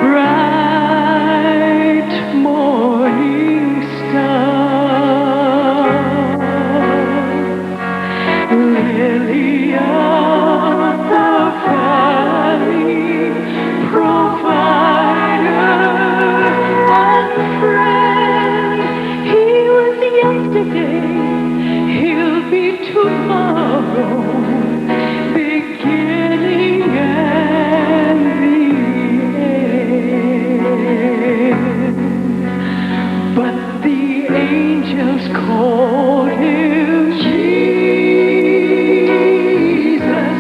bright morning star, lily of the valley, provider and friend. He was yesterday, he'll be tomorrow, beginning and the end. But the angels called him Jesus,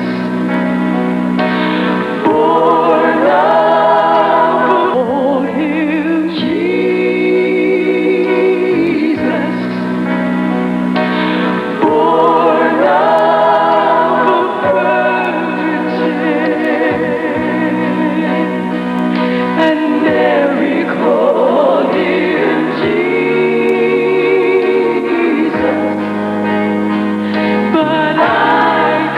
born of called him Jesus, born of a virgin. And Mary called him Jesus, but I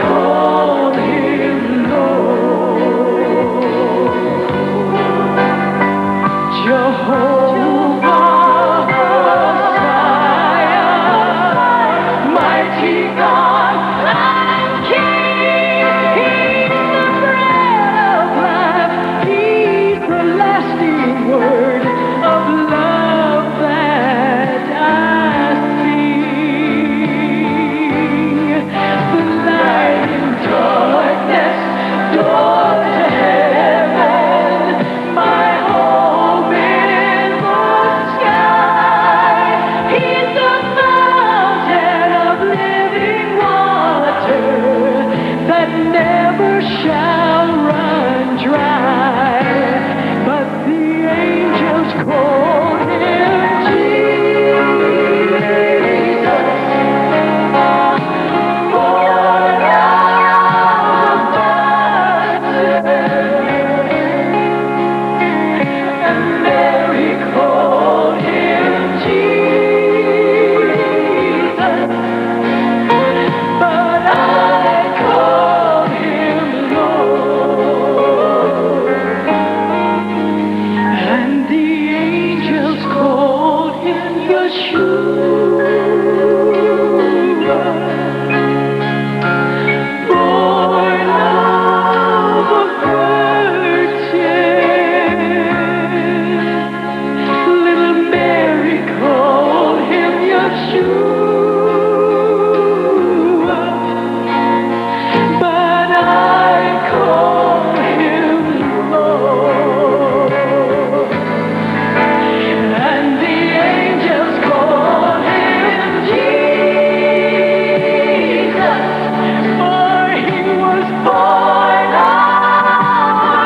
call him Lord. Jehovah Messiah, mighty God and King. He's the bread of life. He's the lasting word of love that I sing. The light in darkness, door to heaven, my home in the sky. He's the fountain of living water that never shall run dry. But the angels called him Jesus, born of and Mary called him Jesus, but I call him Lord. And the angels called him Yeshua, born of a virgin. Little Mary called him Yeshua, but I call him Lord. And the angels called him Jesus, for he was born of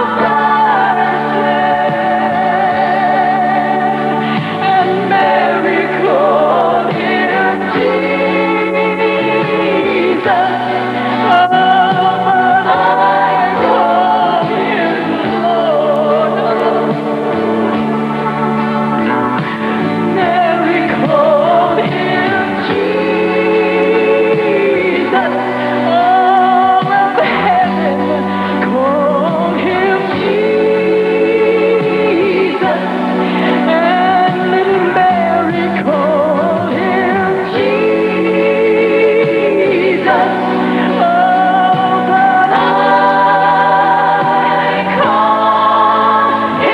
a virgin. And Mary called him Jesus, oh, but I call him Lord. Mary called him Jesus, all of heaven called him Jesus, and little Mary called him Jesus, oh, but I call him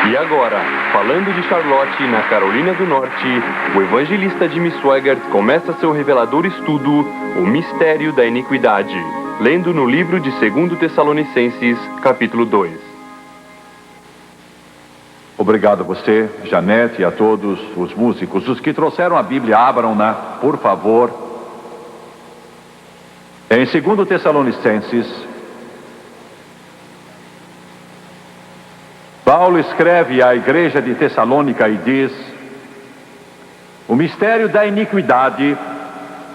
E agora, falando de Charlotte, na Carolina do Norte, o evangelista Jimmy Swaggart começa seu revelador estudo, O Mistério da Iniquidade, lendo no livro de 2 Tessalonicenses, capítulo 2. Obrigado a você, Janete, e a todos os músicos. Os que trouxeram a Bíblia, abram-na, por favor. Em 2 Tessalonicenses, Paulo escreve à igreja de Tessalônica e diz: o mistério da iniquidade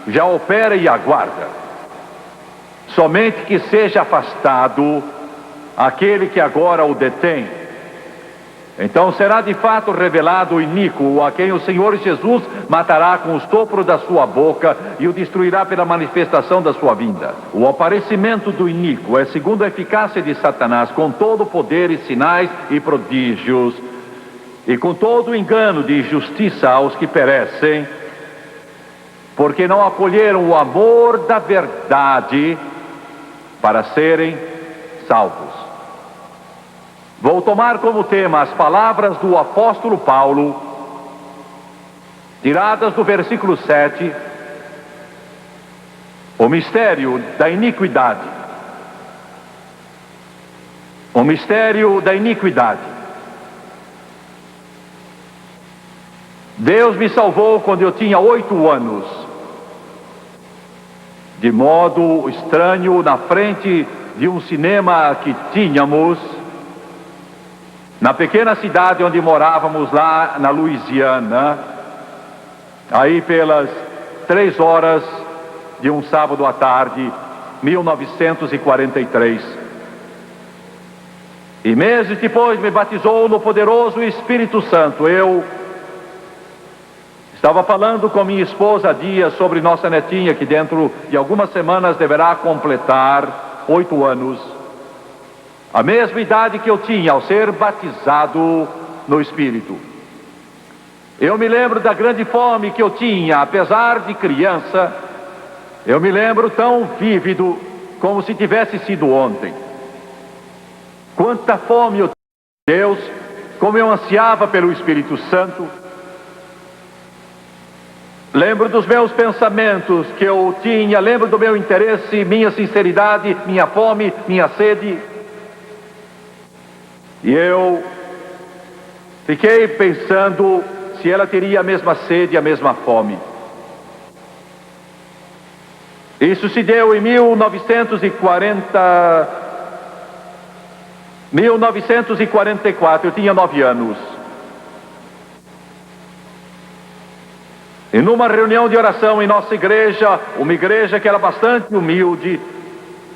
já opera e aguarda. somente que seja afastado aquele que agora o detém. Então será de fato revelado o iníquo, a quem o Senhor Jesus matará com o sopro da sua boca e o destruirá pela manifestação da sua vinda. O aparecimento do iníquo é segundo a eficácia de Satanás, com todo o poder e sinais e prodígios, e com todo o engano de justiça aos que perecem, porque não acolheram o amor da verdade para serem salvos. Vou tomar como tema as palavras do apóstolo Paulo, tiradas do versículo 7, o mistério da iniquidade. O mistério da iniquidade. Deus me salvou quando eu tinha 8 anos, de modo estranho, na frente de um cinema que tínhamos na pequena cidade onde morávamos, lá na Louisiana, aí pelas 3 horas de um sábado à tarde, 1943. E meses depois me batizou no poderoso Espírito Santo. Eu estava falando com minha esposa há dias sobre nossa netinha, que dentro de algumas semanas deverá completar 8 anos. A mesma idade que eu tinha ao ser batizado no Espírito. Eu me lembro da grande fome que eu tinha, apesar de criança. Eu me lembro tão vívido como se tivesse sido ontem. Quanta fome eu tinha de Deus, como eu ansiava pelo Espírito Santo. Lembro dos meus pensamentos que eu tinha, lembro do meu interesse, minha sinceridade, minha fome, minha sede. E eu fiquei pensando se ela teria a mesma sede, a mesma fome. Isso se deu em 1944, eu tinha 9 anos. E numa reunião de oração em nossa igreja, uma igreja que era bastante humilde,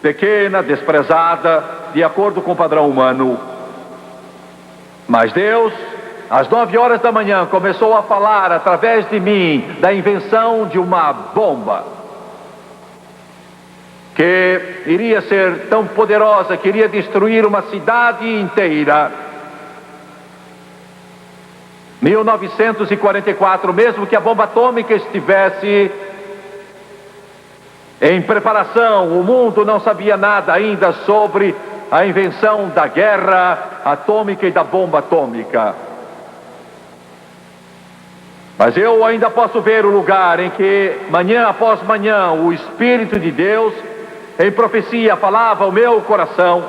pequena, desprezada, de acordo com o padrão humano. Mas Deus, às 9 horas da manhã, começou a falar através de mim da invenção de uma bomba que iria ser tão poderosa que iria destruir uma cidade inteira. 1944, mesmo que a bomba atômica estivesse em preparação, o mundo não sabia nada ainda sobre a invenção da guerra atômica e da bomba atômica. Mas eu ainda posso ver o lugar em que, manhã após manhã, o Espírito de Deus, em profecia, falava ao meu coração,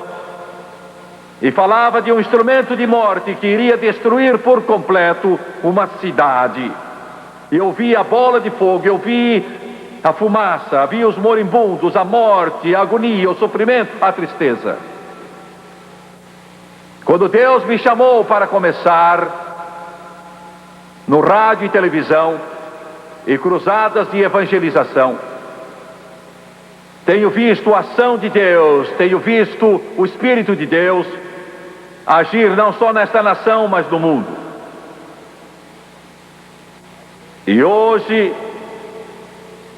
e falava de um instrumento de morte que iria destruir por completo uma cidade. Eu vi a bola de fogo, eu vi a fumaça, vi os moribundos, a morte, a agonia, o sofrimento, a tristeza. Quando Deus me chamou para começar no rádio e televisão e cruzadas de evangelização, tenho visto a ação de Deus, tenho visto o Espírito de Deus agir não só nesta nação, mas no mundo. E hoje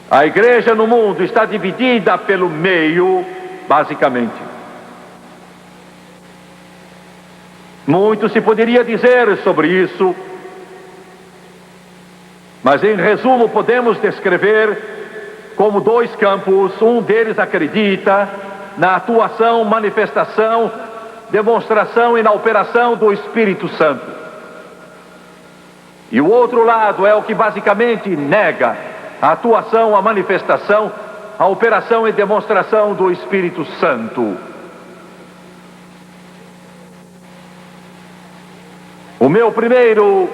a igreja no mundo está dividida pelo meio, basicamente. Muito se poderia dizer sobre isso, mas em resumo podemos descrever como 2 campos. Um deles acredita na atuação, manifestação, demonstração e na operação do Espírito Santo. E o outro lado é o que basicamente nega a atuação, a manifestação, a operação e demonstração do Espírito Santo. O meu primeiro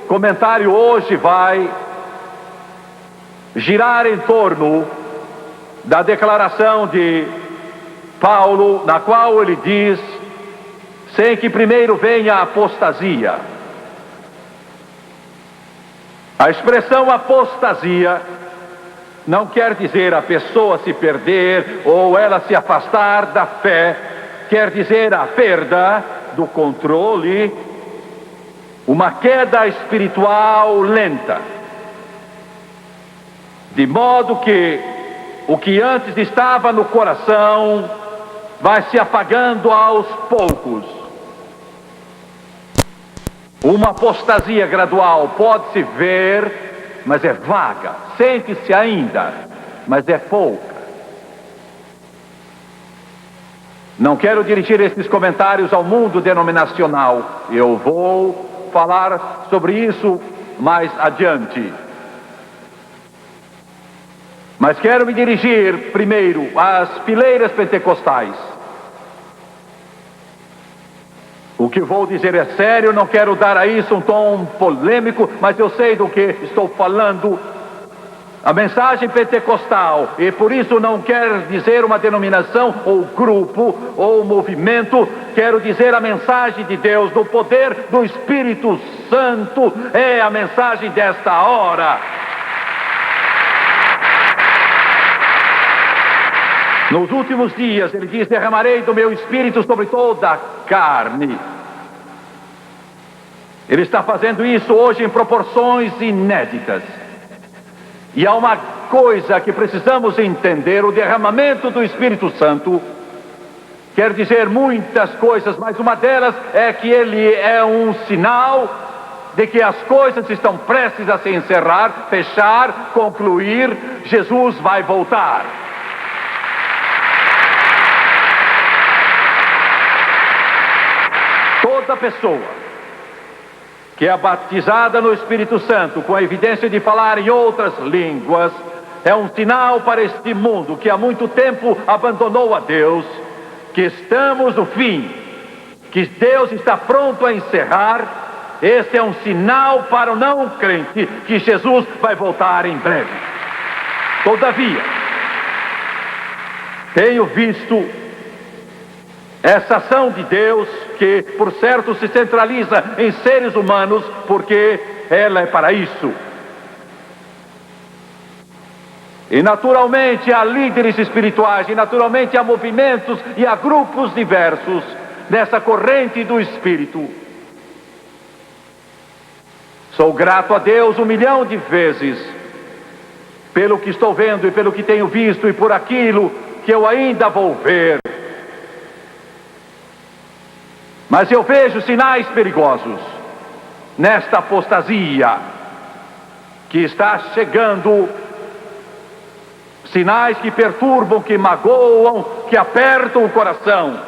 comentário hoje vai girar em torno da declaração de Paulo, na qual ele diz: sem que primeiro venha a apostasia. A expressão apostasia não quer dizer a pessoa se perder ou ela se afastar da fé, quer dizer a perda do controle, uma queda espiritual lenta, de modo que o que antes estava no coração vai se apagando aos poucos. Uma apostasia gradual pode-se ver, mas é vaga, sente-se ainda, mas é pouca. Não quero dirigir esses comentários ao mundo denominacional. Eu vou falar sobre isso mais adiante. Mas quero me dirigir primeiro às fileiras pentecostais. O que vou dizer é sério, não quero dar a isso um tom polêmico, mas eu sei do que estou falando. A mensagem pentecostal, e por isso não quer dizer uma denominação ou grupo ou movimento, quero dizer a mensagem de Deus, do poder do Espírito Santo, é a mensagem desta hora. Nos últimos dias, ele diz, derramarei do meu Espírito sobre toda a carne. Ele está fazendo isso hoje em proporções inéditas. E há uma coisa que precisamos entender, o derramamento do Espírito Santo quer dizer muitas coisas, mas uma delas é que ele é um sinal de que as coisas estão prestes a se encerrar, fechar, concluir, Jesus vai voltar. Toda pessoa que é batizada no Espírito Santo, com a evidência de falar em outras línguas, é um sinal para este mundo que há muito tempo abandonou a Deus, que estamos no fim, que Deus está pronto a encerrar. Este é um sinal para o não crente, que Jesus vai voltar em breve. Todavia, tenho visto essa ação de Deus, que por certo se centraliza em seres humanos, porque ela é para isso. E naturalmente há líderes espirituais, e naturalmente há movimentos e há grupos diversos nessa corrente do Espírito. Sou grato a Deus 1 milhão de vezes pelo que estou vendo e pelo que tenho visto e por aquilo que eu ainda vou ver. Mas eu vejo sinais perigosos nesta apostasia que está chegando, sinais que perturbam, que magoam, que apertam o coração.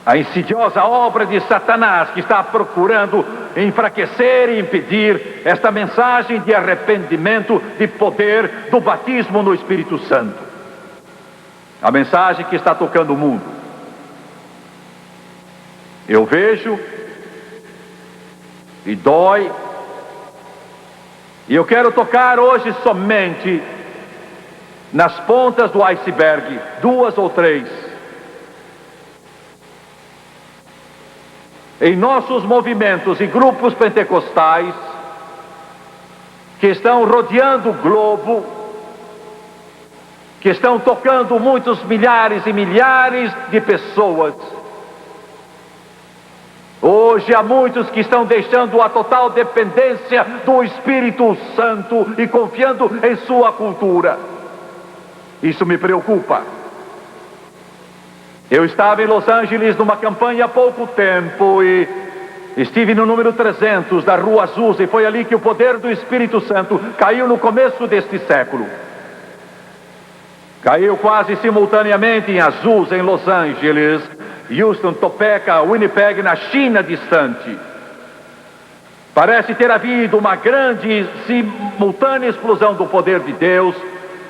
A insidiosa obra de Satanás, que está procurando enfraquecer e impedir esta mensagem de arrependimento, de poder, do batismo no Espírito Santo. A mensagem que está tocando o mundo. Eu vejo e dói, e eu quero tocar hoje somente nas pontas do iceberg, 2 ou 3. Em nossos movimentos e grupos pentecostais que estão rodeando o globo, que estão tocando muitos milhares e milhares de pessoas. Hoje há muitos que estão deixando a total dependência do Espírito Santo e confiando em sua cultura. Isso me preocupa. Eu estava em Los Angeles numa campanha há pouco tempo e estive no número 300 da Rua Azusa, e foi ali que o poder do Espírito Santo caiu no começo deste século. Caiu quase simultaneamente em Azusa, em Los Angeles, Houston, Topeka, Winnipeg, na China distante. Parece ter havido uma grande simultânea explosão do poder de Deus,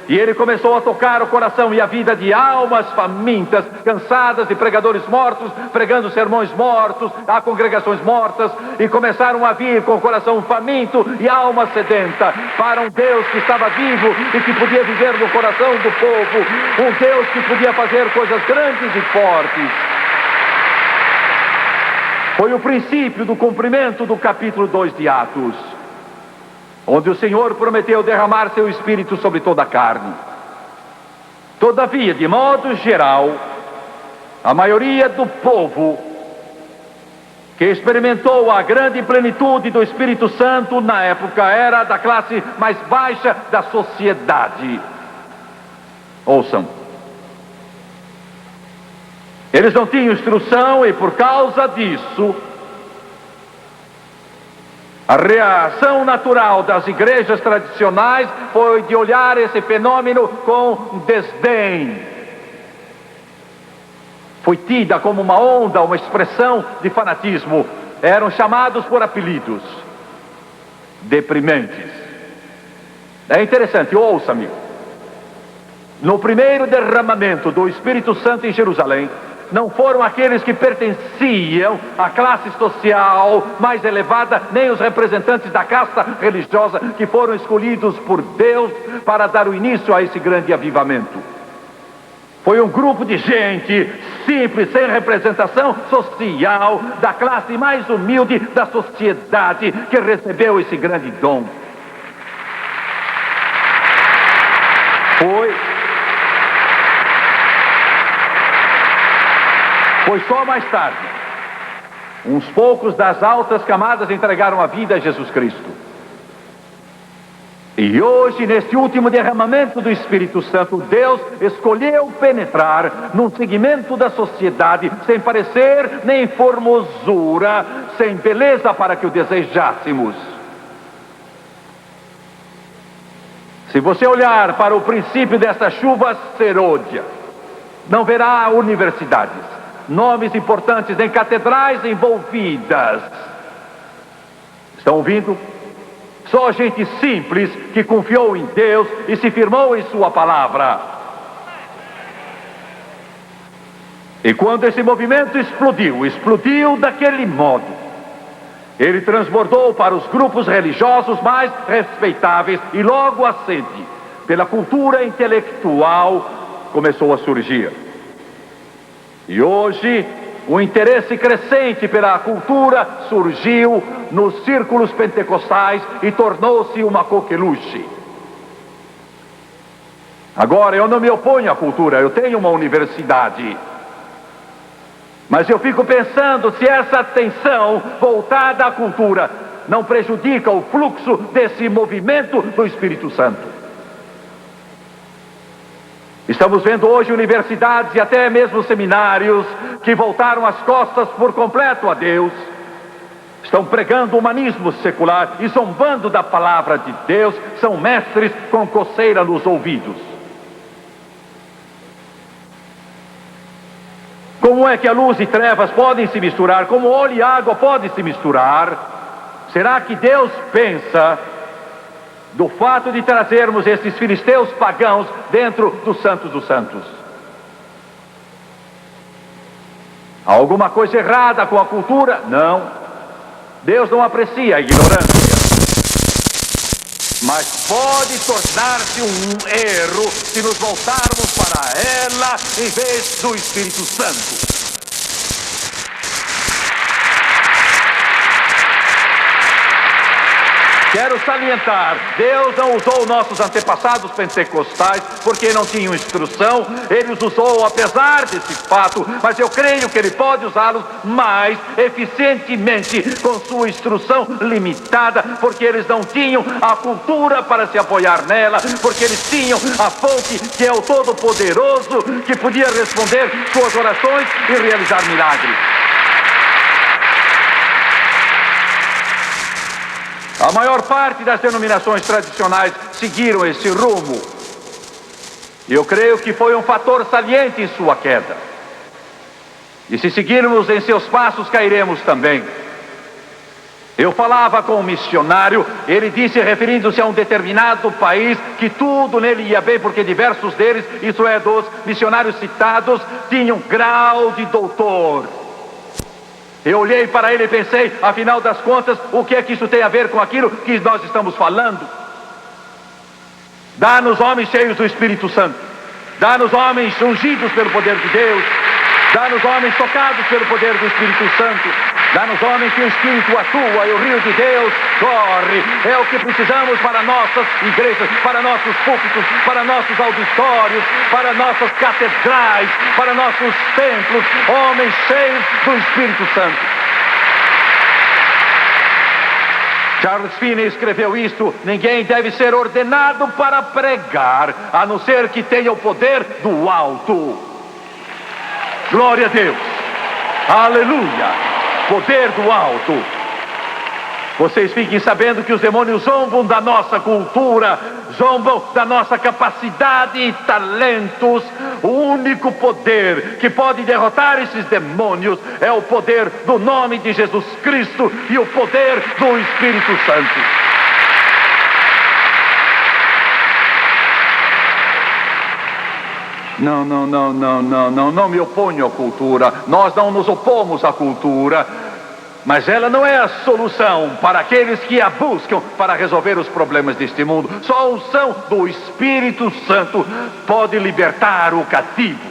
e ele começou a tocar o coração e a vida de almas famintas, cansadas de pregadores mortos, pregando sermões mortos, a congregações mortas, e começaram a vir com o coração faminto e alma sedenta para um Deus que estava vivo e que podia viver no coração do povo, um Deus que podia fazer coisas grandes e fortes. Foi o princípio do cumprimento do capítulo 2 de Atos. onde o Senhor prometeu derramar seu Espírito sobre toda a carne. Todavia, de modo geral, a maioria do povo que experimentou a grande plenitude do Espírito Santo na época era da classe mais baixa da sociedade. Ouçam. Eles não tinham instrução e, por causa disso, a reação natural das igrejas tradicionais foi de olhar esse fenômeno com desdém. Foi tida como uma onda, uma expressão de fanatismo. Eram chamados por apelidos deprimentes. É interessante, ouça, amigo. No primeiro derramamento do Espírito Santo em Jerusalém, não foram aqueles que pertenciam à classe social mais elevada, nem os representantes da casta religiosa que foram escolhidos por Deus para dar o início a esse grande avivamento. Foi um grupo de gente simples, sem representação social, da classe mais humilde da sociedade, que recebeu esse grande dom. Foi só mais tarde. Uns poucos das altas camadas entregaram a vida a Jesus Cristo. E hoje, neste último derramamento do Espírito Santo, Deus escolheu penetrar num segmento da sociedade sem parecer nem formosura, sem beleza para que o desejássemos. Se você olhar para o princípio dessa chuva serôdia, não verá universidades, nomes importantes em catedrais envolvidas. Estão ouvindo? Só gente simples que confiou em Deus e se firmou em sua palavra. E quando esse movimento explodiu daquele modo, ele transbordou para os grupos religiosos mais respeitáveis e logo a sede pela cultura intelectual começou a surgir. E hoje, o interesse crescente pela cultura surgiu nos círculos pentecostais e tornou-se uma coqueluche. Agora, eu não me oponho à cultura, eu tenho uma universidade. Mas eu fico pensando se essa atenção voltada à cultura não prejudica o fluxo desse movimento do Espírito Santo. Estamos vendo hoje universidades e até mesmo seminários que voltaram as costas por completo a Deus. Estão pregando o humanismo secular e zombando da palavra de Deus. São mestres com coceira nos ouvidos. Como é que a luz e trevas podem se misturar? Como óleo e água podem se misturar? Será que Deus pensa do fato de trazermos esses filisteus pagãos dentro dos santos dos santos? Há alguma coisa errada com a cultura? Não. Deus não aprecia a ignorância. Mas pode tornar-se um erro se nos voltarmos para ela em vez do Espírito Santo. Quero salientar, Deus não usou nossos antepassados pentecostais porque não tinham instrução. Ele os usou apesar desse fato, mas eu creio que Ele pode usá-los mais eficientemente com sua instrução limitada, porque eles não tinham a cultura para se apoiar nela, porque eles tinham a fonte que é o Todo-Poderoso, que podia responder suas orações e realizar milagres. A maior parte das denominações tradicionais seguiram esse rumo. E eu creio que foi um fator saliente em sua queda. E se seguirmos em seus passos, cairemos também. Eu falava com um missionário, ele disse, referindo-se a um determinado país, que tudo nele ia bem, porque diversos deles, isso é, dos missionários citados, tinham grau de doutor. Eu olhei para ele e pensei, afinal das contas, o que é que isso tem a ver com aquilo que nós estamos falando? Dá-nos homens cheios do Espírito Santo. Dá-nos homens ungidos pelo poder de Deus. Dá-nos homens tocados pelo poder do Espírito Santo. Dá-nos, homem, que o Espírito atua e o rio de Deus corre. É o que precisamos para nossas igrejas, para nossos púlpitos, para nossos auditórios, para nossas catedrais, para nossos templos. Homens cheios do Espírito Santo. Charles Finney escreveu isto: ninguém deve ser ordenado para pregar, a não ser que tenha o poder do alto. Glória a Deus. Aleluia. Poder do alto. Vocês fiquem sabendo que os demônios zombam da nossa cultura, zombam da nossa capacidade e talentos. O único poder que pode derrotar esses demônios é o poder do nome de Jesus Cristo e o poder do Espírito Santo. Não me oponho à cultura. Nós não nos opomos à cultura, mas ela não é a solução para aqueles que a buscam para resolver os problemas deste mundo. Só a unção do Espírito Santo pode libertar o cativo.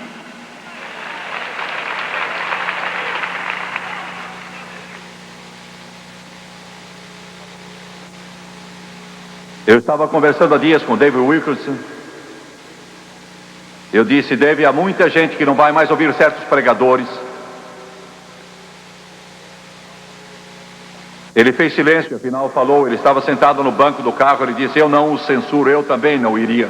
Eu estava conversando há dias com David Wilkerson. Eu disse: David, há muita gente que não vai mais ouvir certos pregadores. Ele fez silêncio, afinal falou. Ele estava sentado no banco do carro. Ele disse: eu não o censuro, eu também não iria.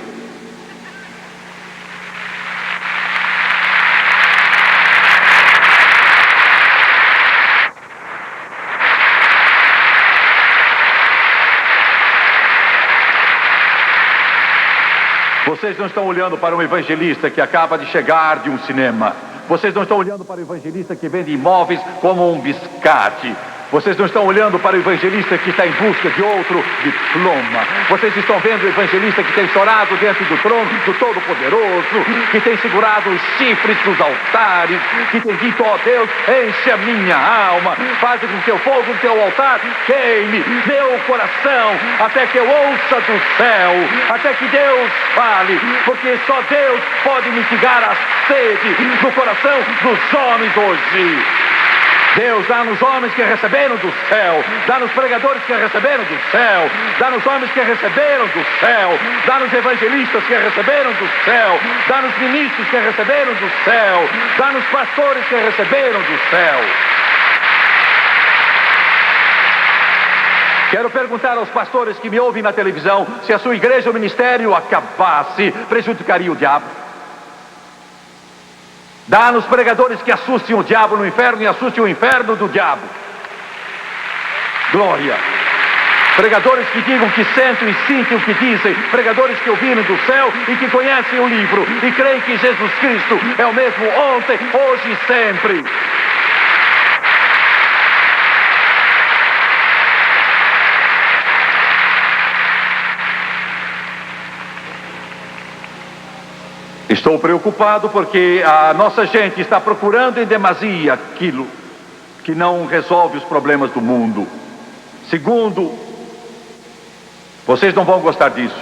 Vocês não estão olhando para um evangelista que acaba de chegar de um cinema. Vocês não estão olhando para o evangelista que vende imóveis como um biscate. Vocês não estão olhando para o evangelista que está em busca de outro diploma. Vocês estão vendo o evangelista que tem chorado diante do trono do Todo-Poderoso, que tem segurado os chifres dos altares, que tem dito: ó Deus, enche a minha alma, faz com que o fogo do teu altar queime meu coração, até que eu ouça do céu, até que Deus fale, porque só Deus pode mitigar a sede no coração dos homens hoje. Deus, dá-nos homens que receberam do céu, dá-nos pregadores que receberam do céu, dá-nos homens que receberam do céu, dá-nos evangelistas que receberam do céu, dá-nos ministros que receberam do céu, dá-nos pastores que receberam do céu. Quero perguntar aos pastores que me ouvem na televisão: se a sua igreja ou ministério acabasse, prejudicaria o diabo? Dá-nos pregadores que assustem o diabo no inferno e assustem o inferno do diabo. Glória. Pregadores que digam que sentem e sentem o que dizem. Pregadores que ouviram do céu e que conhecem o livro e creem que Jesus Cristo é o mesmo ontem, hoje e sempre. Estou preocupado porque a nossa gente está procurando em demasia aquilo que não resolve os problemas do mundo. Segundo, vocês não vão gostar disso.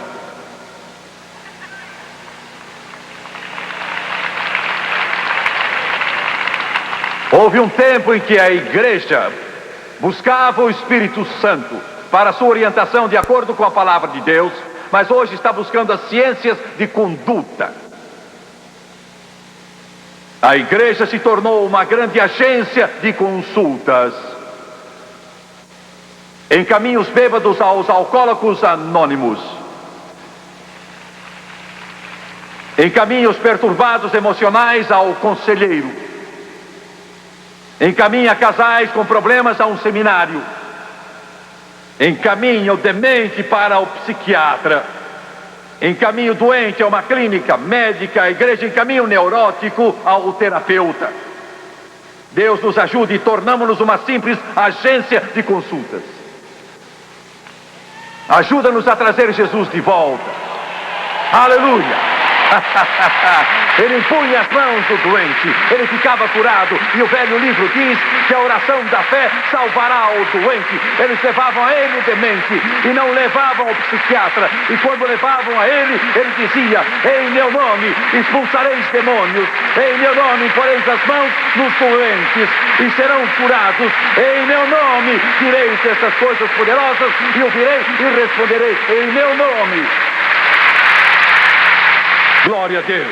Houve um tempo em que a igreja buscava o Espírito Santo para sua orientação de acordo com a palavra de Deus, mas hoje está buscando as ciências de conduta. A igreja se tornou uma grande agência de consultas. Encaminha os bêbados aos alcoólicos anônimos. Encaminha os perturbados emocionais ao conselheiro. Encaminha casais com problemas a um seminário. Encaminha o demente para o psiquiatra. Encaminha o doente a uma clínica médica. A igreja encaminha o neurótico ao terapeuta. Deus nos ajude e tornamos-nos uma simples agência de consultas. Ajuda-nos a trazer Jesus de volta. Aleluia! Ele impunha as mãos do doente, ele ficava curado. E o velho livro diz que a oração da fé salvará o doente. Eles levavam a ele o demente e não levavam ao psiquiatra. E quando levavam a ele, ele dizia: em meu nome expulsareis demônios, em meu nome poreis as mãos nos doentes e serão curados. Em meu nome direis essas coisas poderosas e ouvirei e responderei em meu nome. Glória a Deus.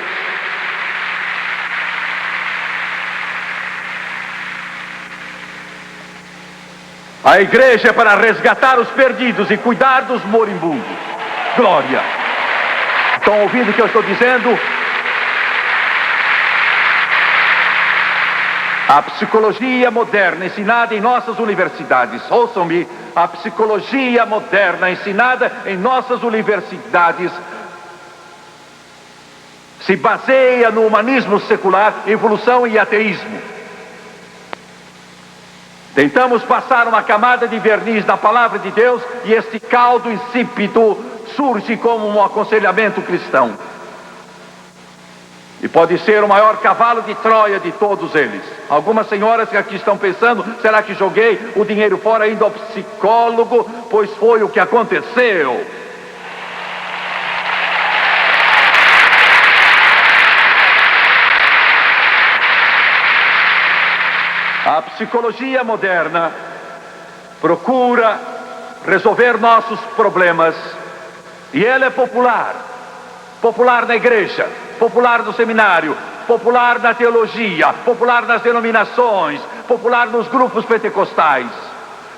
A igreja é para resgatar os perdidos e cuidar dos moribundos. Glória. Estão ouvindo o que eu estou dizendo? A psicologia moderna ensinada em nossas universidades, ouçam-me, a psicologia moderna ensinada em nossas universidades se baseia no humanismo secular, evolução e ateísmo. Tentamos passar uma camada de verniz na palavra de Deus e este caldo insípido surge como um aconselhamento cristão. E pode ser o maior cavalo de Troia de todos eles. Algumas senhoras que aqui estão pensando: será que joguei o dinheiro fora indo ao psicólogo? Pois foi o que aconteceu. A psicologia moderna procura resolver nossos problemas e ela é popular. Popular na igreja, popular no seminário, popular na teologia, popular nas denominações, popular nos grupos pentecostais,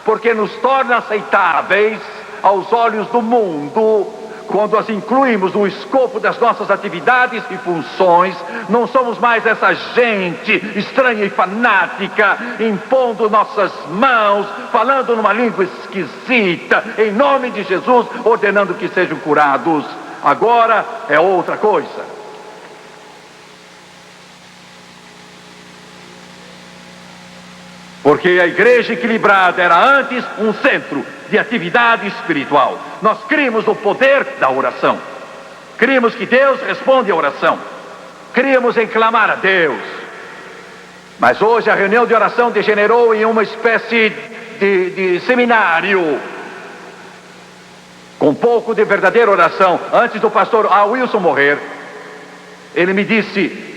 porque nos torna aceitáveis aos olhos do mundo. Quando as incluímos no escopo das nossas atividades e funções, não somos mais essa gente estranha e fanática, impondo nossas mãos, falando numa língua esquisita, em nome de Jesus, ordenando que sejam curados. Agora é outra coisa. Porque a igreja equilibrada era antes um centro de atividade espiritual. Nós críamos no poder da oração. Críamos que Deus responde à oração. Críamos em clamar a Deus. Mas hoje a reunião de oração degenerou em uma espécie de seminário, com um pouco de verdadeira oração. Antes do pastor Wilson morrer, ele me disse: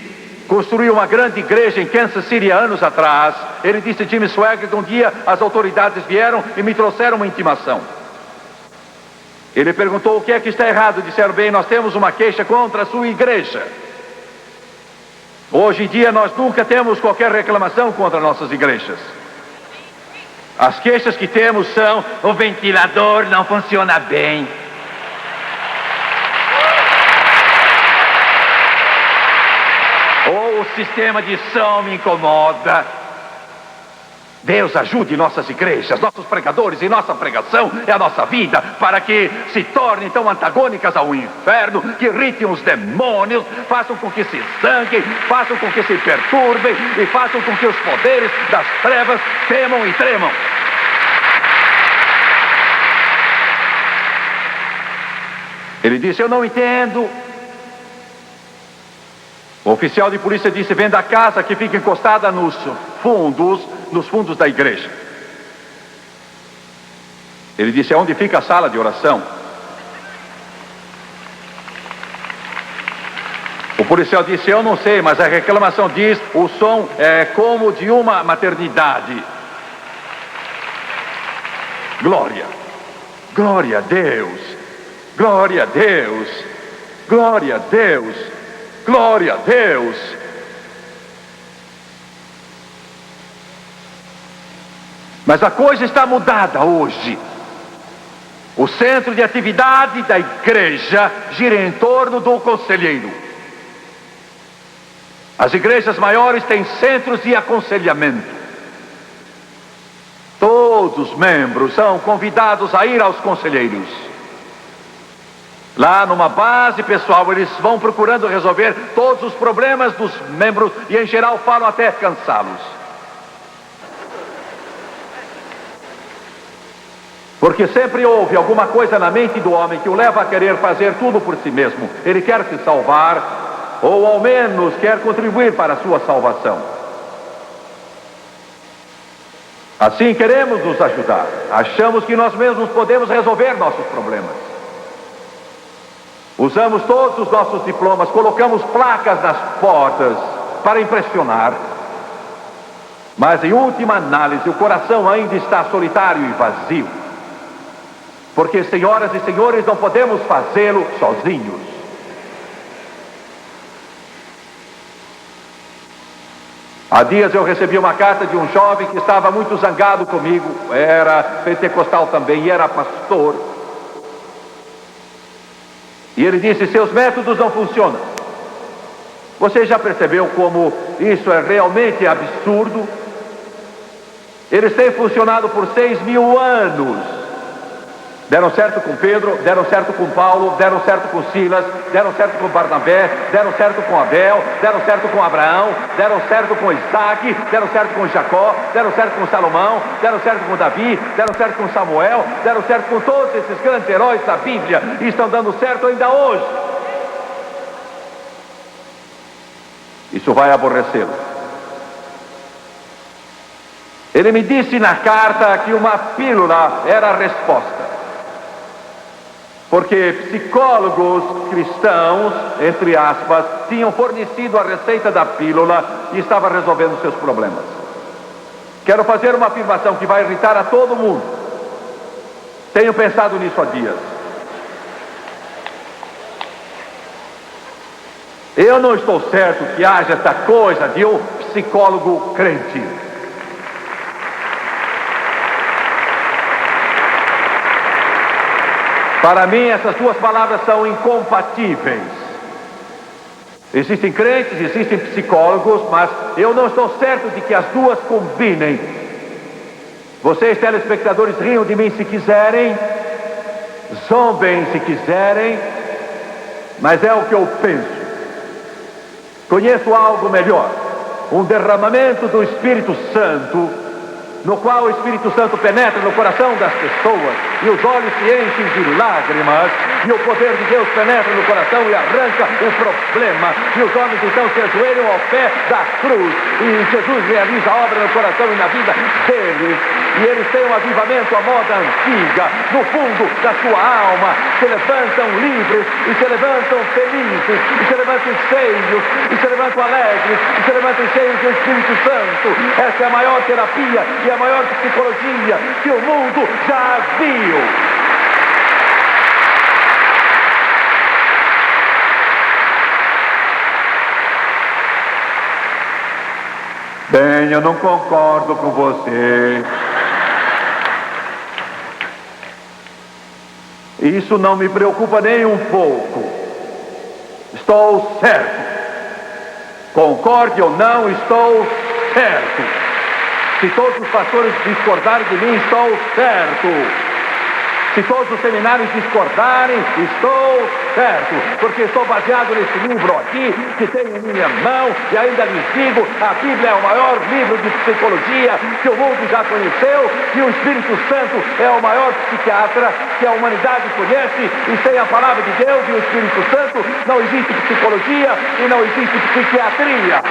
construiu uma grande igreja em Kansas City anos atrás. Ele disse: Jimmy Swaggart, um dia as autoridades vieram e me trouxeram uma intimação. Ele perguntou: o que é que está errado? Disseram: bem, nós temos uma queixa contra a sua igreja. Hoje em dia nós nunca temos qualquer reclamação contra nossas igrejas. As queixas que temos são: o ventilador não funciona bem, ou o sistema de som me incomoda. Deus ajude nossas igrejas, nossos pregadores e nossa pregação é a nossa vida, para que se tornem tão antagônicas ao inferno, que irritem os demônios, façam com que se zanguem, façam com que se perturbem e façam com que os poderes das trevas temam e tremam. Ele disse: eu não entendo. O oficial de polícia disse: venda a casa que fica encostada nos fundos da igreja. Ele disse: é onde fica a sala de oração. O policial disse: eu não sei, mas a reclamação diz: o som é como de uma maternidade. Glória, glória a Deus, glória a Deus, glória a Deus, glória a Deus. Mas a coisa está mudada hoje. O centro de atividade da igreja gira em torno do conselheiro. As igrejas maiores têm centros de aconselhamento. Todos os membros são convidados a ir aos conselheiros. Lá numa base pessoal, eles vão procurando resolver todos os problemas dos membros e em geral falam até cansá-los. Porque sempre houve alguma coisa na mente do homem que o leva a querer fazer tudo por si mesmo. Ele quer se salvar, ou ao menos quer contribuir para a sua salvação. Assim queremos nos ajudar. Achamos que nós mesmos podemos resolver nossos problemas. Usamos todos os nossos diplomas, colocamos placas nas portas para impressionar. Mas em última análise, o coração ainda está solitário e vazio. Porque, senhoras e senhores, não podemos fazê-lo sozinhos. Há dias eu recebi uma carta de um jovem que estava muito zangado comigo. Era pentecostal também e era pastor. E ele disse: seus métodos não funcionam. Você já percebeu como isso é realmente absurdo? Eles têm funcionado por 6.000 anos. Deram certo com Pedro, deram certo com Paulo, deram certo com Silas, deram certo com Barnabé, deram certo com Abel, deram certo com Abraão, deram certo com Isaac, deram certo com Jacó, deram certo com Salomão, deram certo com Davi, deram certo com Samuel, deram certo com todos esses grandes heróis da Bíblia e estão dando certo ainda hoje. Isso vai aborrecê-lo. Ele me disse na carta que uma pílula era a resposta. Porque psicólogos cristãos, entre aspas, tinham fornecido a receita da pílula e estava resolvendo seus problemas. Quero fazer uma afirmação que vai irritar a todo mundo. Tenho pensado nisso há dias. Eu não estou certo que haja essa coisa de um psicólogo crente. Para mim, essas duas palavras são incompatíveis. Existem crentes, existem psicólogos, mas eu não estou certo de que as duas combinem. Vocês, telespectadores, riam de mim se quiserem, zombem se quiserem, mas é o que eu penso. Conheço algo melhor, um derramamento do Espírito Santo, no qual o Espírito Santo penetra no coração das pessoas e os olhos se enchem de lágrimas e o poder de Deus penetra no coração e arranca o problema e os homens então se ajoelham ao pé da cruz e Jesus realiza a obra no coração e na vida deles e eles têm um avivamento à moda antiga no fundo da sua alma, se levantam livres e se levantam felizes e se levantam cheios e se levantam alegres e se levantam cheios do Espírito Santo. Essa é a maior terapia e a maior psicologia que o mundo já viu. Bem, eu não concordo com você. Isso não me preocupa nem um pouco. Estou certo. Concorde ou não, estou certo. Se todos os pastores discordarem de mim, estou certo. Se todos os seminários discordarem, estou certo. Porque estou baseado nesse livro aqui, que tenho em minha mão, e ainda lhes digo, a Bíblia é o maior livro de psicologia que o mundo já conheceu, e o Espírito Santo é o maior psiquiatra que a humanidade conhece, e sem a palavra de Deus e o Espírito Santo, não existe psicologia e não existe psiquiatria.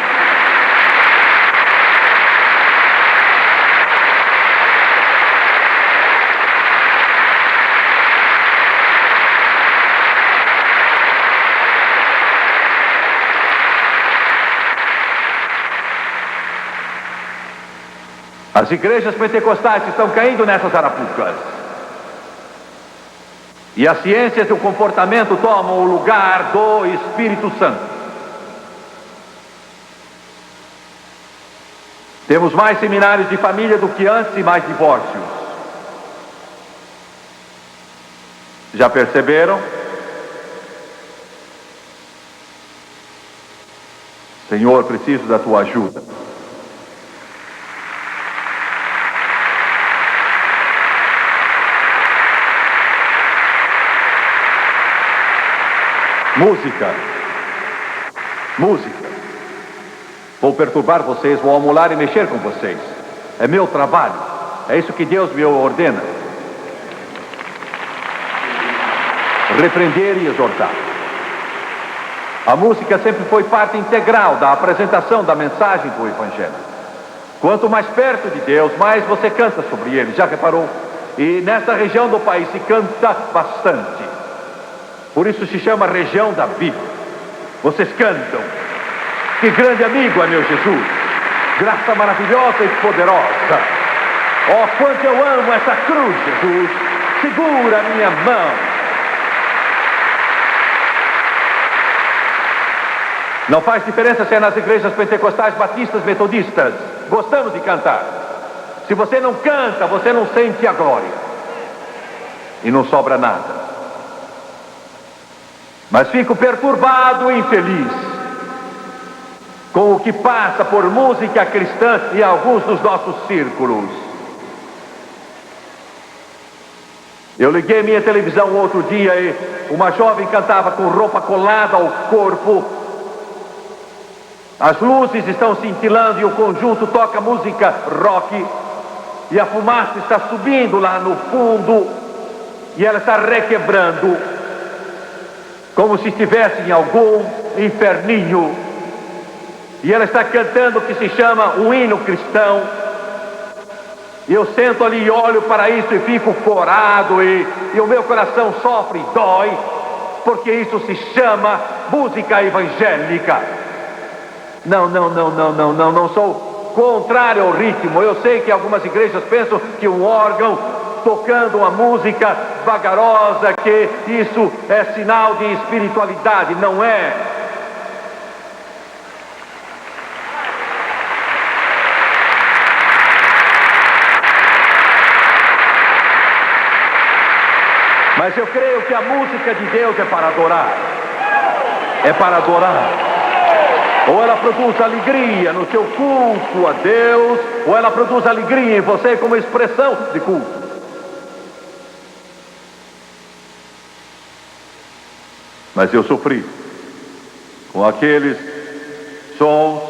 As igrejas pentecostais estão caindo nessas arapucas. E as ciências do comportamento tomam o lugar do Espírito Santo. Temos mais seminários de família do que antes e mais divórcios. Já perceberam? Senhor, preciso da tua ajuda. Música. Vou perturbar vocês, vou amular e mexer com vocês. É meu trabalho. É isso que Deus me ordena. repreender e exortar. A música sempre foi parte integral da apresentação da mensagem do Evangelho. Quanto mais perto de Deus, mais você canta sobre Ele, já reparou? E nessa região do país se canta bastante. Por isso se chama região da Bíblia. Vocês cantam. Que grande amigo é meu Jesus. Graça maravilhosa e poderosa. Oh, quanto eu amo essa cruz, Jesus. Segura a minha mão. Não faz diferença se é nas igrejas pentecostais, batistas, metodistas. Gostamos de cantar. Se você não canta, você não sente a glória. E não sobra nada. Mas fico perturbado e infeliz com o que passa por música cristã em alguns dos nossos círculos. Eu liguei minha televisão outro dia e uma jovem cantava com roupa colada ao corpo. As luzes estão cintilando e o conjunto toca música rock. E a fumaça está subindo lá no fundo. E ela está requebrando. Como se estivesse em algum inferninho. E ela está cantando o que se chama um hino cristão. E eu sento ali e olho para isso e fico corado. E o meu coração sofre e dói. Porque isso se chama música evangélica. Não sou contrário ao ritmo. Eu sei que algumas igrejas pensam que um órgão tocando uma música vagarosa, que isso é sinal de espiritualidade. Não é. Mas eu creio que a música de Deus é para adorar. É para adorar. Ou ela produz alegria no seu culto a Deus, ou ela produz alegria em você como expressão de culto. Mas eu sofri com aqueles sons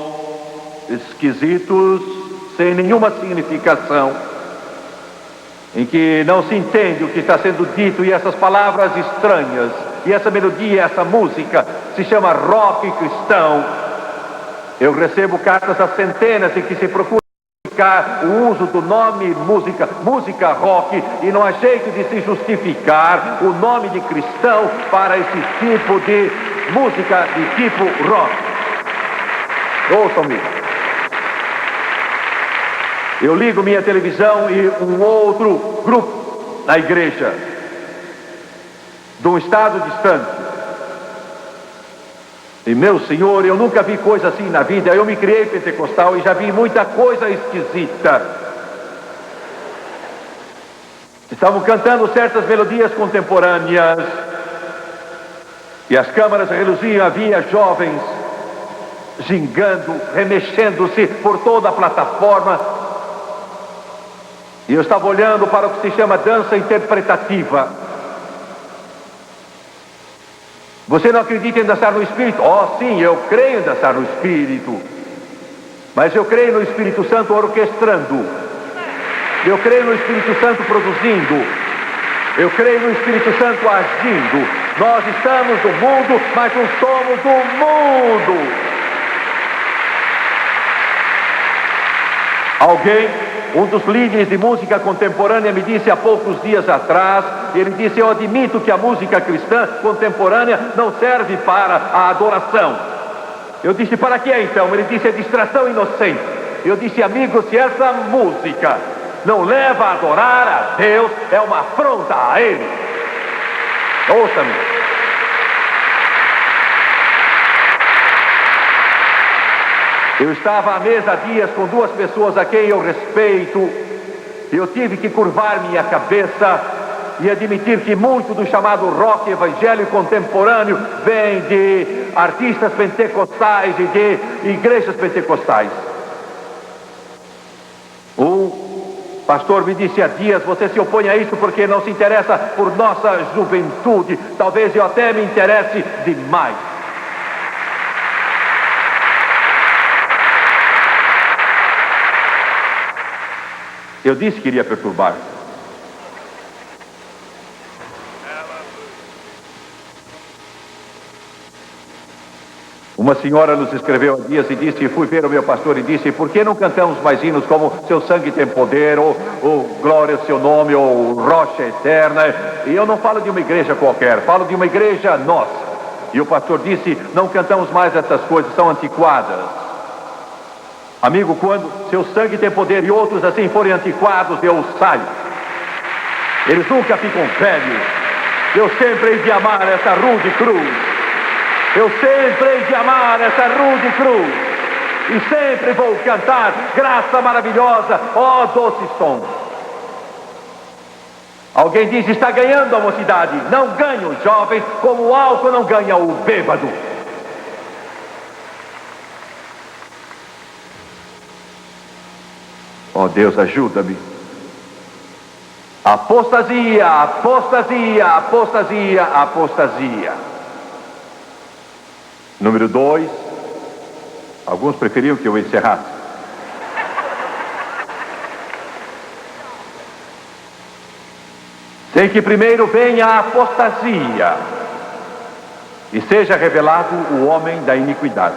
esquisitos, sem nenhuma significação, em que não se entende o que está sendo dito, e essas palavras estranhas, e essa melodia, essa música, se chama rock cristão. Eu recebo cartas a centenas em que se procura justificar o uso do nome música rock, e não há jeito de se justificar o nome de cristão para esse tipo de música de tipo rock. Ouçam-me. Eu ligo minha televisão e um outro grupo na igreja, de um estado distante. E meu Senhor, eu nunca vi coisa assim na vida. Eu me criei pentecostal e já vi muita coisa esquisita. Estavam cantando certas melodias contemporâneas e as câmaras reluziam. Havia jovens gingando, remexendo-se por toda a plataforma. E eu estava olhando para o que se chama dança interpretativa. Você não acredita em dançar no Espírito? Oh, sim, eu creio em dançar no Espírito. Mas eu creio no Espírito Santo orquestrando. Eu creio no Espírito Santo produzindo. Eu creio no Espírito Santo agindo. Nós estamos no mundo, mas não somos do mundo. Alguém, um dos líderes de música contemporânea, me disse há poucos dias atrás, ele disse: eu admito que a música cristã contemporânea não serve para a adoração. Eu disse: para que então? Ele disse: é distração inocente. Eu disse: amigo, se essa música não leva a adorar a Deus, é uma afronta a Ele. Ouça-me. Eu estava à mesa há dias com duas pessoas a quem eu respeito. Eu tive que curvar minha cabeça e admitir que muito do chamado rock evangélico contemporâneo vem de artistas pentecostais e de igrejas pentecostais. Um pastor me disse há dias: você se opõe a isso porque não se interessa por nossa juventude. Talvez eu até me interesse demais. Eu disse que iria perturbar. Uma senhora nos escreveu há dias e disse, fui ver o meu pastor e disse, por que não cantamos mais hinos como Seu Sangue Tem Poder, ou Glória ao Seu Nome, ou Rocha Eterna? E eu não falo de uma igreja qualquer, falo de uma igreja nossa. E o pastor disse, não cantamos mais essas coisas, são antiquadas. Amigo, quando Seu Sangue Tem Poder e outros assim forem antiquados, eu saio. Eles nunca ficam velhos. Eu sempre hei de amar essa rude cruz. Eu sempre hei de amar essa rude cruz. E sempre vou cantar graça maravilhosa, ó doce som. Alguém diz, está ganhando a mocidade. Não ganha os jovens, como o álcool não ganha o bêbado. Ó Deus, ajuda-me. Apostasia, apostasia, apostasia, apostasia. Número 2, alguns preferiam que eu encerrasse. Sem que primeiro venha a apostasia e seja revelado o homem da iniquidade.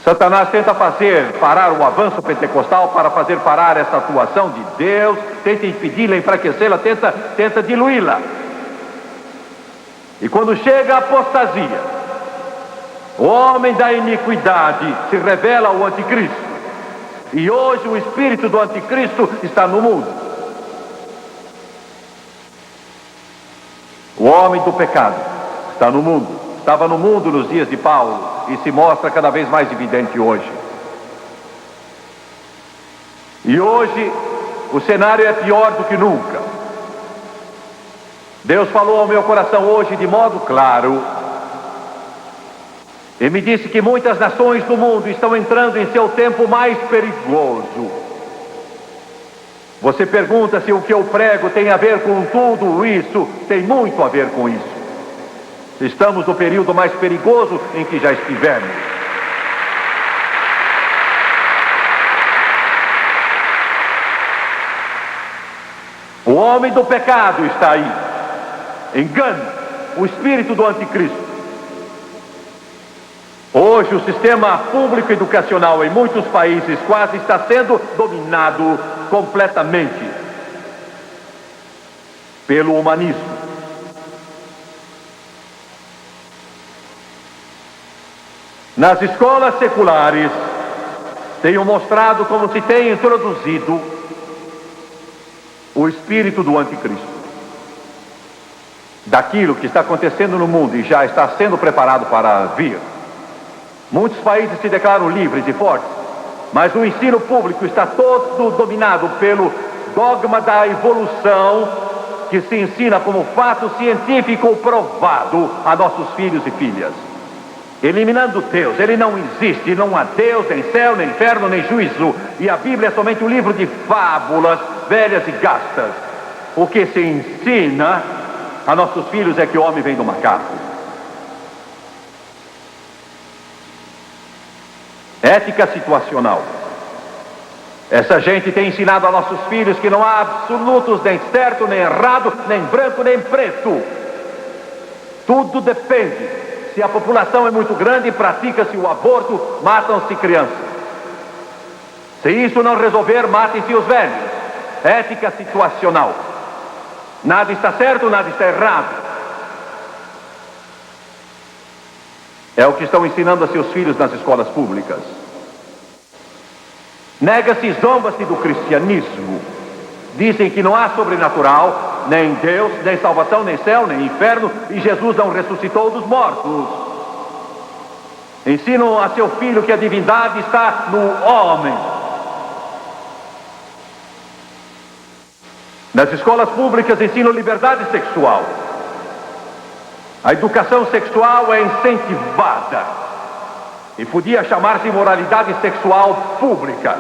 Satanás tenta fazer parar o avanço pentecostal para fazer parar essa atuação de Deus, tenta impedi-la, enfraquecê-la, tenta diluí-la. E quando chega a apostasia, o homem da iniquidade se revela ao anticristo. E hoje o espírito do anticristo está no mundo. O homem do pecado está no mundo. Estava no mundo nos dias de Paulo e se mostra cada vez mais evidente hoje. E hoje o cenário é pior do que nunca. Deus falou ao meu coração hoje de modo claro e me disse que muitas nações do mundo estão entrando em seu tempo mais perigoso. Você pergunta se o que eu prego tem a ver com tudo isso? Tem muito a ver com isso. Estamos no período mais perigoso em que já estivemos. O homem do pecado está aí. Engano, o espírito do anticristo. Hoje o sistema público educacional em muitos países quase está sendo dominado completamente pelo humanismo. Nas escolas seculares tenho mostrado como se tem introduzido o espírito do anticristo. Daquilo que está acontecendo no mundo e já está sendo preparado para vir. Muitos países se declaram livres e fortes, mas o ensino público está todo dominado pelo dogma da evolução, que se ensina como fato científico provado a nossos filhos e filhas. Eliminando Deus. Ele não existe, não há Deus, nem céu, nem inferno, nem juízo. E a Bíblia é somente um livro de fábulas velhas e gastas. O que se ensina a nossos filhos é que o homem vem do macaco. Ética situacional. Essa gente tem ensinado a nossos filhos que não há absolutos, nem certo, nem errado, nem branco, nem preto. Tudo depende. Se a população é muito grande, pratica-se o aborto, matam-se crianças. Se isso não resolver, matem-se os velhos. Ética situacional. Nada está certo, nada está errado. É o que estão ensinando a seus filhos nas escolas públicas. Nega-se e zomba-se do cristianismo. Dizem que não há sobrenatural, nem Deus, nem salvação, nem céu, nem inferno, e Jesus não ressuscitou dos mortos. Ensinam a seu filho que a divindade está no homem. Nas escolas públicas ensinam liberdade sexual. A educação sexual é incentivada e podia chamar-se moralidade sexual pública.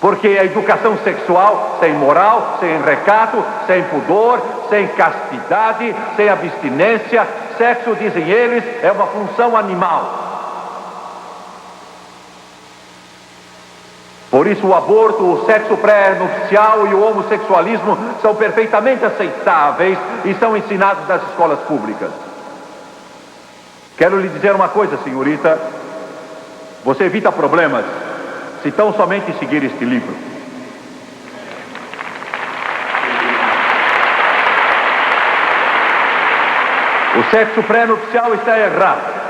Porque a educação sexual sem moral, sem recato, sem pudor, sem castidade, sem abstinência, sexo, dizem eles, é uma função animal. Por isso o aborto, o sexo pré-nupcial e o homossexualismo são perfeitamente aceitáveis e são ensinados nas escolas públicas. Quero lhe dizer uma coisa, senhorita. Você evita problemas se tão somente seguir este livro. O sexo pré-nupcial está errado.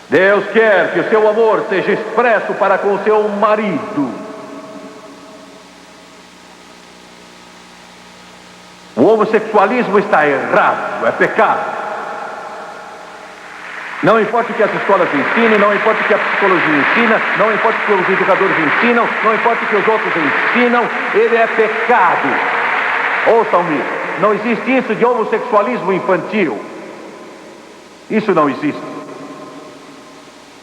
Deus quer que o seu amor seja expresso para com o seu marido. O homossexualismo está errado, é pecado. Não importa o que as escolas ensinem, não importa o que a psicologia ensina, não importa o que os educadores ensinam, não importa o que os outros ensinam, ele é pecado. Ouçam-me, não existe isso de homossexualismo infantil. Isso não existe.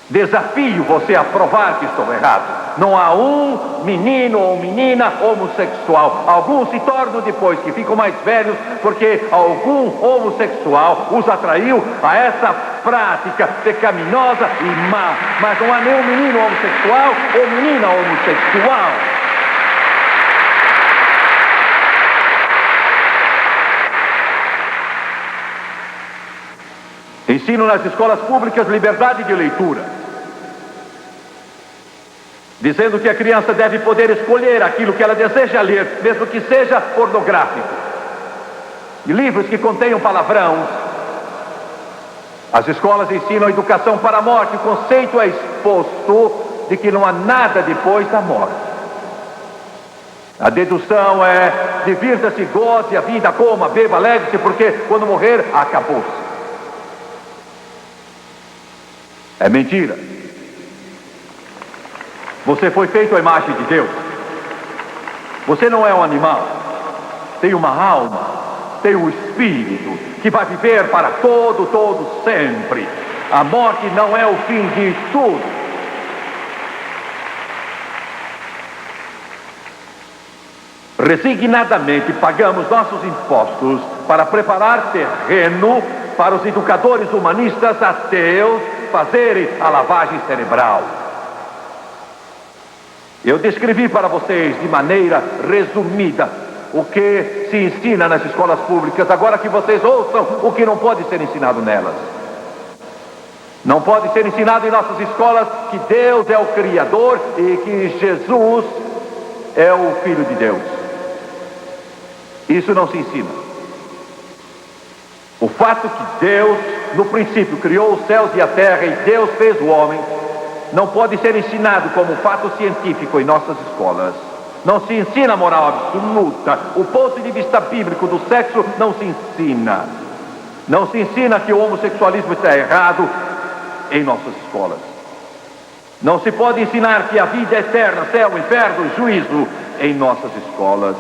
Desafio você a provar que estou errado. Não há um menino ou menina homossexual. Alguns se tornam depois que ficam mais velhos porque algum homossexual os atraiu a essa prática pecaminosa e má. Mas não há nenhum menino homossexual ou menina homossexual. Ensino nas escolas públicas liberdade de leitura, dizendo que a criança deve poder escolher aquilo que ela deseja ler, mesmo que seja pornográfico. E livros que contenham palavrão. As escolas ensinam a educação para a morte. O conceito é exposto de que não há nada depois da morte. A dedução é: divirta-se, goze a vida, coma, beba, alegre-se, porque quando morrer, acabou-se. É mentira. Você foi feito à imagem de Deus. Você não é um animal. Tem uma alma, tem um espírito que vai viver para todo sempre. A morte não é o fim de tudo. Resignadamente pagamos nossos impostos para preparar terreno para os educadores humanistas ateus fazerem a lavagem cerebral. Eu descrevi para vocês de maneira resumida o que se ensina nas escolas públicas. Agora que vocês ouçam o que não pode ser ensinado nelas. Não pode ser ensinado em nossas escolas que Deus é o Criador e que Jesus é o Filho de Deus. Isso não se ensina. O fato que Deus, no princípio, criou os céus e a terra e Deus fez o homem, não pode ser ensinado como fato científico em nossas escolas. Não se ensina a moral absoluta. O ponto de vista bíblico do sexo não se ensina. Não se ensina que o homossexualismo está errado em nossas escolas. Não se pode ensinar que a vida é eterna, céu, inferno, juízo em nossas escolas.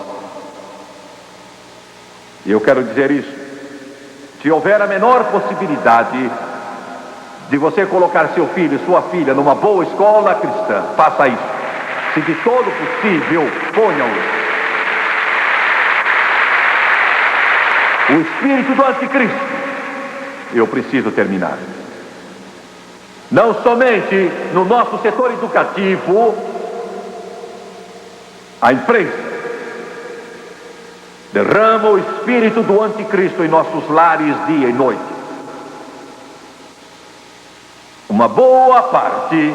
E eu quero dizer isso. Se houver a menor possibilidade de você colocar seu filho e sua filha numa boa escola cristã, faça isso. Se de todo possível, ponham-os. O espírito do anticristo. Eu preciso terminar. Não somente no nosso setor educativo, a imprensa derrama o espírito do anticristo em nossos lares dia e noite. Uma boa parte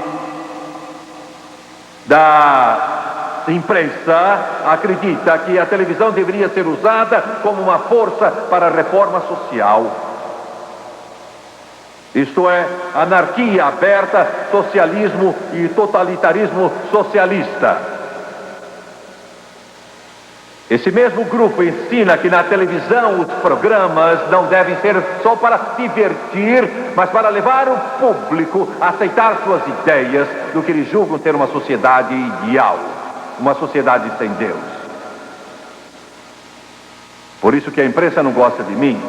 da imprensa acredita que a televisão deveria ser usada como uma força para a reforma social. Isto é, anarquia aberta, socialismo e totalitarismo socialista. Esse mesmo grupo ensina que na televisão os programas não devem ser só para divertir, mas para levar o público a aceitar suas ideias do que eles julgam ter uma sociedade ideal, uma sociedade sem Deus. Por isso que a imprensa não gosta de mim,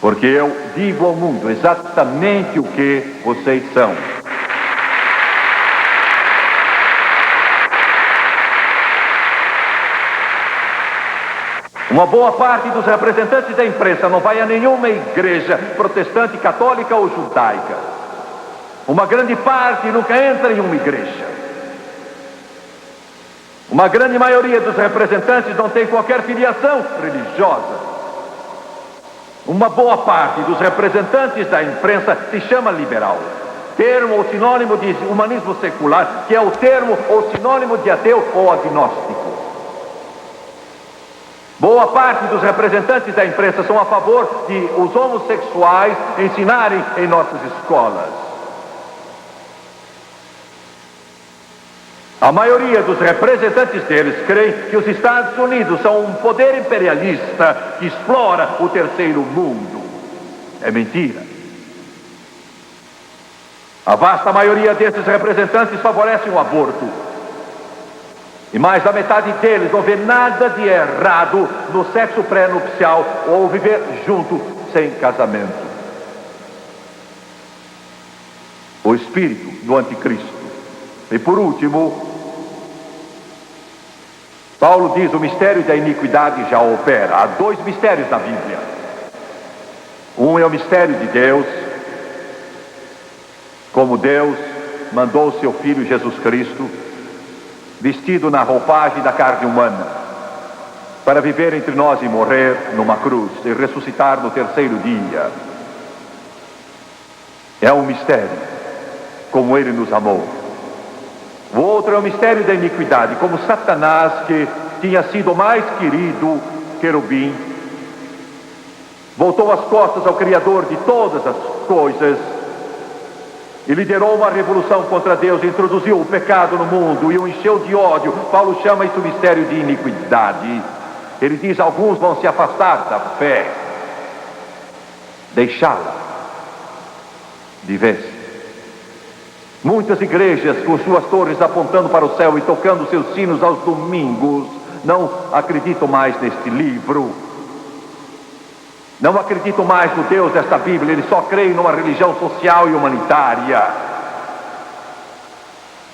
porque eu digo ao mundo exatamente o que vocês são. Uma boa parte dos representantes da imprensa não vai a nenhuma igreja protestante, católica ou judaica. Uma grande parte nunca entra em uma igreja. Uma grande maioria dos representantes não tem qualquer filiação religiosa. Uma boa parte dos representantes da imprensa se chama liberal, termo ou sinônimo de humanismo secular, que é o termo ou sinônimo de ateu ou agnóstico. Boa parte dos representantes da imprensa são a favor de os homossexuais ensinarem em nossas escolas. A maioria dos representantes deles creem que os Estados Unidos são um poder imperialista que explora o terceiro mundo. É mentira. A vasta maioria desses representantes favorece o aborto. E mais da metade deles não vê nada de errado no sexo pré-nupcial ou viver junto sem casamento. O espírito do anticristo. E por último, Paulo diz: o mistério da iniquidade já opera. Há dois mistérios na Bíblia. Um é o mistério de Deus, como Deus mandou o seu Filho Jesus Cristo, vestido na roupagem da carne humana, para viver entre nós e morrer numa cruz e ressuscitar no terceiro dia. É um mistério, como Ele nos amou. O outro é o mistério da iniquidade, como Satanás, que tinha sido o mais querido querubim, voltou as costas ao Criador de todas as coisas e liderou uma revolução contra Deus, introduziu o pecado no mundo e o encheu de ódio. Paulo chama isso mistério de iniquidade. Ele diz: alguns vão se afastar da fé, deixá-la de vez. Muitas igrejas com suas torres apontando para o céu e tocando seus sinos aos domingos não acreditam mais neste livro, não acreditam mais no Deus desta Bíblia. Eles só creem numa religião social e humanitária.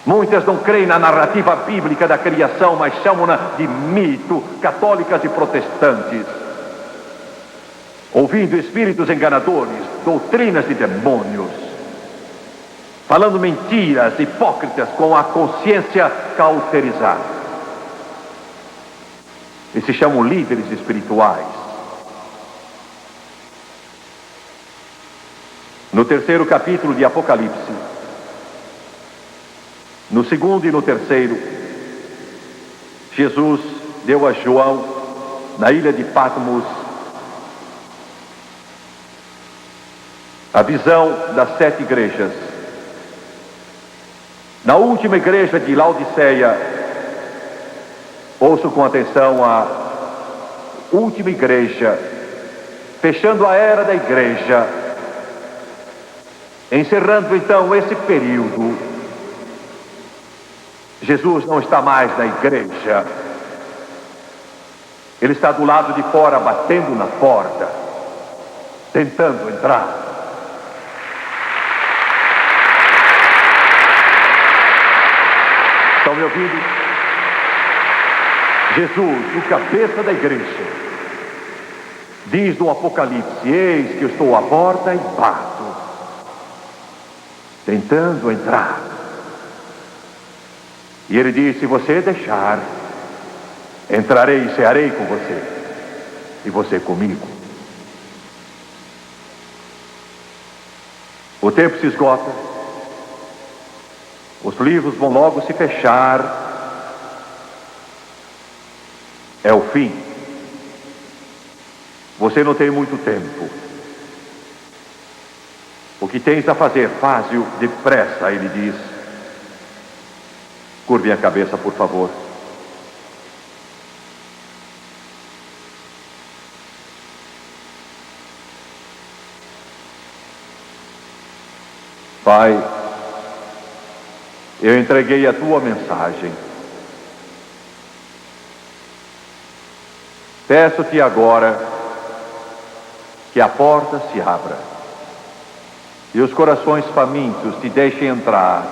Muitas não creem na narrativa bíblica da criação, mas chamam-na de mito, católicas e protestantes, ouvindo espíritos enganadores, doutrinas de demônios, falando mentiras hipócritas com a consciência cauterizada. E se chamam líderes espirituais. No terceiro capítulo de Apocalipse, no segundo e no terceiro, Jesus deu a João, na ilha de Patmos, a visão das 7 igrejas. Na última igreja de Laodiceia, ouço com atenção a última igreja, fechando a era da igreja, encerrando então esse período. Jesus não está mais na igreja, Ele está do lado de fora, batendo na porta, tentando entrar. Estão me ouvindo? Jesus, o cabeça da igreja, diz no Apocalipse: eis que eu estou à porta e bato, tentando entrar. E ele diz: se você deixar, entrarei e cearei com você, e você comigo. O tempo se esgota, os livros vão logo se fechar. É o fim. Você não tem muito tempo. O que tens a fazer, faze-o depressa, ele diz. Curve a cabeça, por favor. Pai, eu entreguei a tua mensagem. Peço-te agora que a porta se abra e os corações famintos te deixem entrar.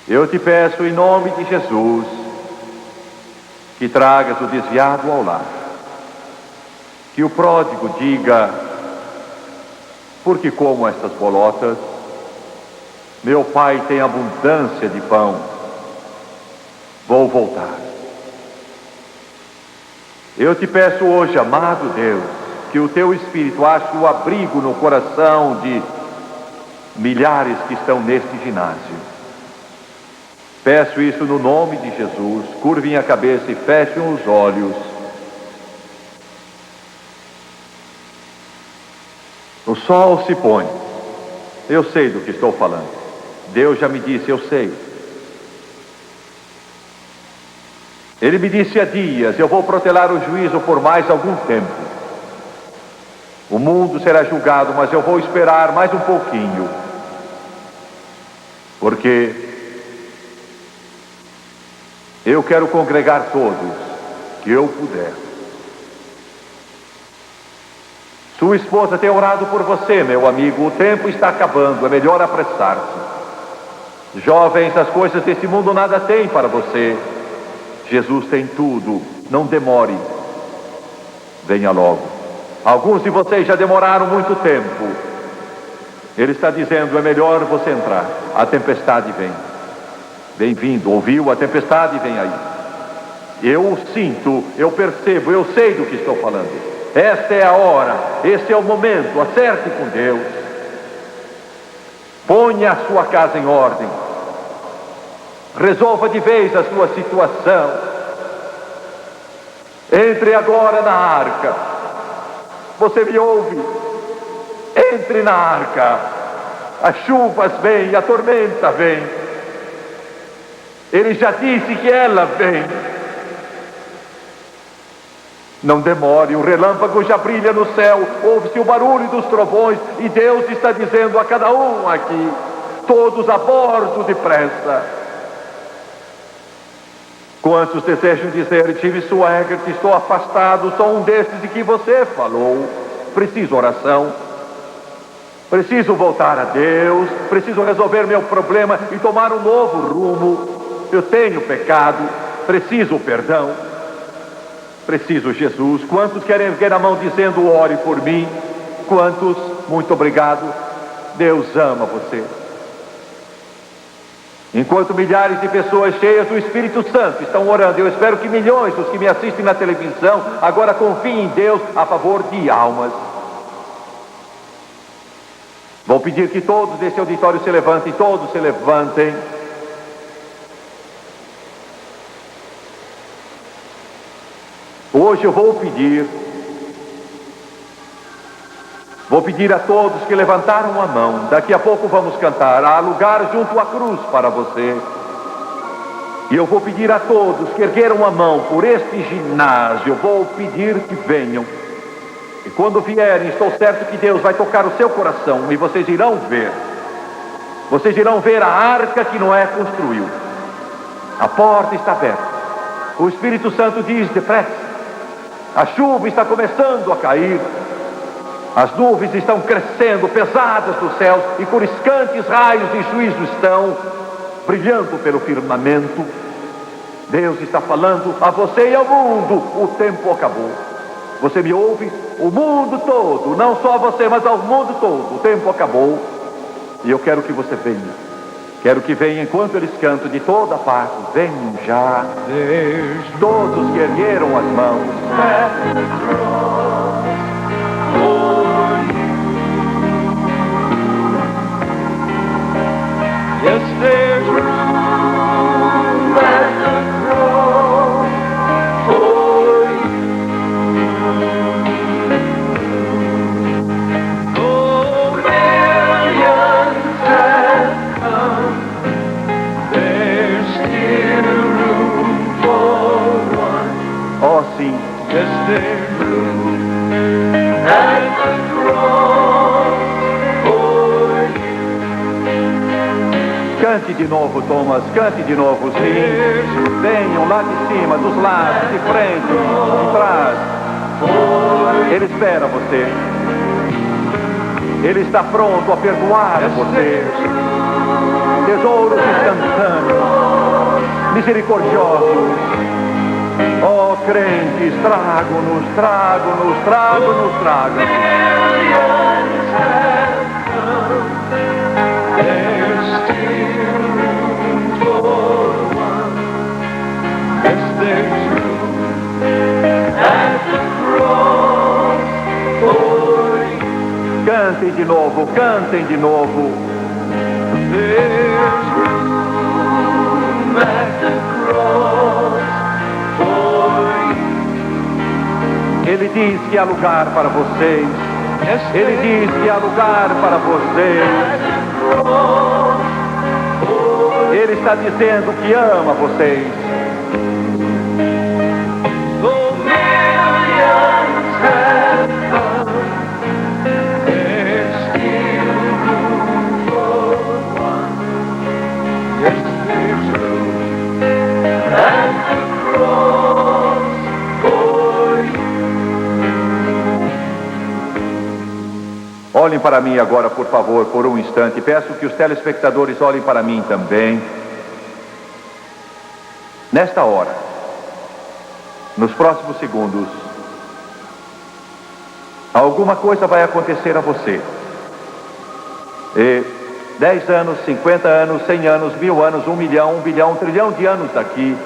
Eu te peço em nome de Jesus que tragas o desviado ao lar, que o pródigo diga: porque como estas bolotas, meu pai tem abundância de pão, vou voltar. Eu te peço hoje, amado Deus, que o teu Espírito ache o abrigo no coração de milhares que estão neste ginásio. Peço isso no nome de Jesus. Curvem a cabeça e fechem os olhos. O sol se põe. Eu sei do que estou falando. Deus já me disse, eu sei. Ele me disse há dias, eu vou protelar o juízo por mais algum tempo. O mundo será julgado, mas eu vou esperar mais um pouquinho. Porque eu quero congregar todos que eu puder. Sua esposa tem orado por você, meu amigo. O tempo está acabando, é melhor apressar-se. Jovens, as coisas desse mundo nada têm para você. Jesus tem tudo. Não demore. Venha logo. Alguns de vocês já demoraram muito tempo. Ele está dizendo, é melhor você entrar. A tempestade vem. Bem-vindo, ouviu? A tempestade vem aí. Eu sinto, eu percebo, eu sei do que estou falando. Esta é a hora, este é o momento. Acerte com Deus. Ponha a sua casa em ordem. Resolva de vez a sua situação. Entre agora na arca. Você me ouve? Entre na arca. As chuvas vêm, a tormenta vem. Ele já disse que ela vem. Não demore, o relâmpago já brilha no céu. Ouve-se o barulho dos trovões. E Deus está dizendo a cada um aqui: todos a bordo depressa. Quantos desejam dizer, Jimmy Swaggart, estou afastado, sou um desses de que você falou. Preciso oração. Preciso voltar a Deus. Preciso resolver meu problema e tomar um novo rumo. Eu tenho pecado. Preciso perdão. Preciso Jesus. Quantos querem erguer a mão dizendo, ore por mim? Quantos? Muito obrigado. Deus ama você. Enquanto milhares de pessoas cheias do Espírito Santo estão orando, eu espero que milhões dos que me assistem na televisão agora confiem em Deus a favor de almas. Vou pedir que todos desse auditório se levantem, todos se levantem. Hoje eu vou pedir a todos que levantaram a mão. Daqui a pouco vamos cantar. Há lugar junto à cruz para você. E eu vou pedir a todos que ergueram a mão por este ginásio. Vou pedir que venham. E quando vierem, estou certo que Deus vai tocar o seu coração. E vocês irão ver. Vocês irão ver a arca que Noé construiu. A porta está aberta. O Espírito Santo diz, depressa. A chuva está começando a cair. As nuvens estão crescendo, pesadas dos céus, e coriscantes raios de juízo estão brilhando pelo firmamento. Deus está falando a você e ao mundo. O tempo acabou. Você me ouve? O mundo todo, não só a você, mas ao mundo todo. O tempo acabou. E eu quero que você venha. Quero que venha enquanto eles cantam de toda parte. Venham já. Todos que ergueram as mãos. Yes, there's room at the throne for you. Oh, millions have come. There's still room for one. Oh, sim. Yes, there's room at the throne for you. Cante de novo, Thomas, cante de novo, sim. Venham lá de cima, dos lados, de frente, de trás. Ele espera você. Ele está pronto a perdoar você. Tesouros instantâneos, misericordiosos. Oh, crentes, trago-nos, trago-nos, trago-nos, trago-nos. There's room Cantem de novo, cantem de novo. There's room at the cross for you. Ele diz que há lugar para vocês. Yes, Ele diz que há lugar para vocês. at the cross for Ele está dizendo que ama vocês. though millions have come, there's still room for one. Yes, there's room at the cross for you. Olhem para mim agora, por favor, por um instante. Peço que os telespectadores olhem para mim também. Nesta hora, nos próximos segundos, alguma coisa vai acontecer a você. E 10 anos, 50 anos, 100 anos, 1000 anos, 1 milhão, 1 bilhão, 1 trilhão de anos daqui,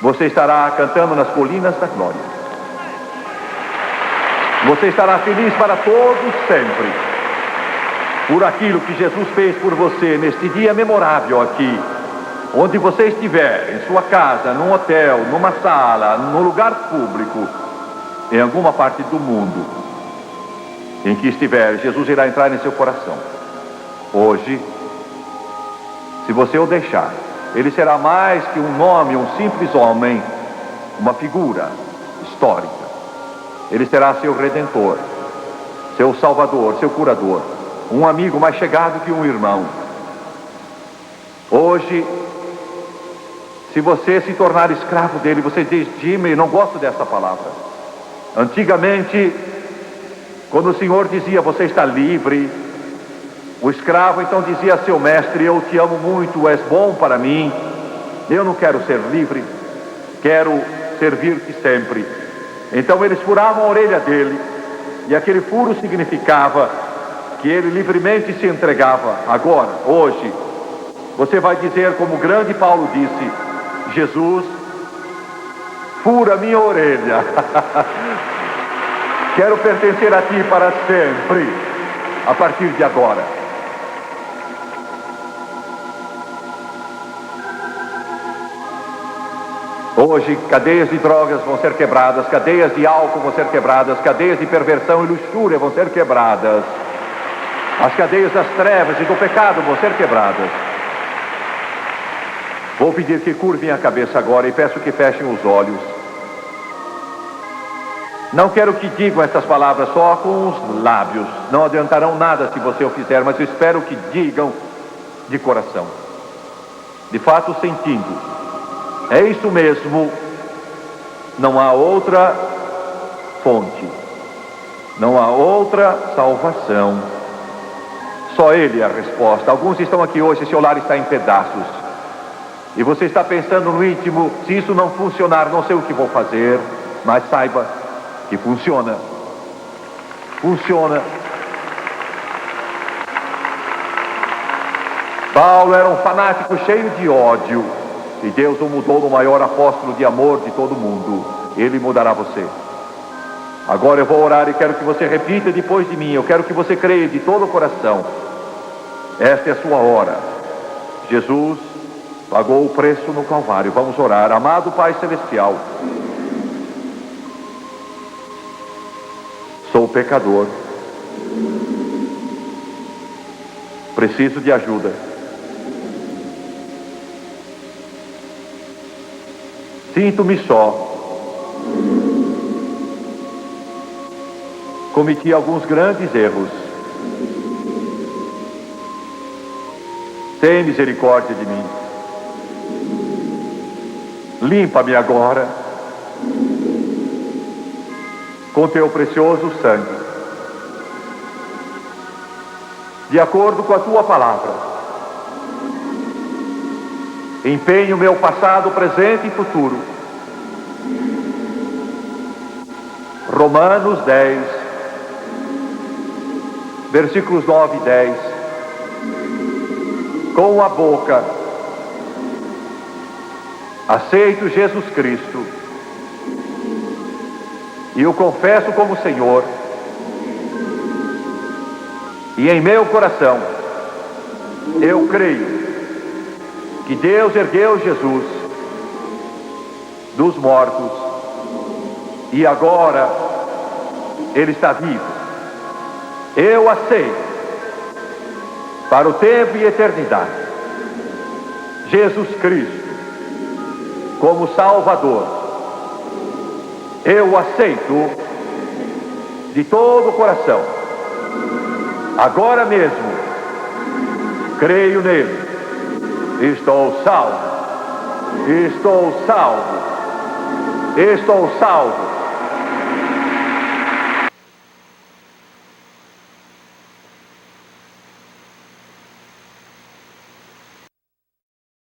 você estará cantando nas colinas da glória. Você estará feliz para todos sempre, por aquilo que Jesus fez por você neste dia memorável aqui, onde você estiver, em sua casa, num hotel, numa sala, num lugar público, em alguma parte do mundo, em que estiver, Jesus irá entrar em seu coração. Hoje, se você o deixar, ele será mais que um nome, um simples homem, uma figura histórica. Ele será seu redentor, seu salvador, seu curador, um amigo mais chegado que um irmão. Hoje, se você se tornar escravo dele, você diz: Jimmy, não gosto dessa palavra. Antigamente, quando o Senhor dizia: você está livre, o escravo então dizia a seu mestre: eu te amo muito, és bom para mim, eu não quero ser livre, quero servir-te sempre. Então eles furavam a orelha dele, e aquele furo significava que ele livremente se entregava. Agora, hoje, você vai dizer como o grande Paulo disse: Jesus, fura minha orelha. Quero pertencer a ti para sempre, a partir de agora. Hoje, cadeias de drogas vão ser quebradas, cadeias de álcool vão ser quebradas, cadeias de perversão e luxúria vão ser quebradas. As cadeias das trevas e do pecado vão ser quebradas. Vou pedir que curvem a cabeça agora e peço que fechem os olhos. Não quero que digam estas palavras só com os lábios. Não adiantarão nada se você o fizer, mas eu espero que digam de coração. De fato, sentindo. É isso mesmo. Não há outra fonte. Não há outra salvação. Só Ele é a resposta. Alguns estão aqui hoje, seu lar está em pedaços. E você está pensando no íntimo: se isso não funcionar, não sei o que vou fazer. Mas saiba que funciona. Funciona. Paulo era um fanático cheio de ódio. E Deus o mudou no maior apóstolo de amor de todo mundo. Ele mudará você. Agora eu vou orar e quero que você repita depois de mim. Eu quero que você creia de todo o coração. Esta é a sua hora. Jesus pagou o preço no Calvário. Vamos orar. Amado Pai Celestial, sou pecador. Preciso de ajuda. Sinto-me só. Cometi alguns grandes erros. Tem misericórdia de mim. Limpa-me agora com teu precioso sangue, de acordo com a tua palavra. Empenho meu passado, presente e futuro. Romanos 10, versículos 9 e 10. Com a boca aceito Jesus Cristo e o confesso como Senhor, E em meu coração, eu creio que Deus ergueu Jesus dos mortos e agora Ele está vivo. Eu aceito para o tempo e eternidade Jesus Cristo como Salvador. Eu aceito de todo o coração. Agora mesmo, creio nele. Estou salvo. Estou salvo. Estou salvo.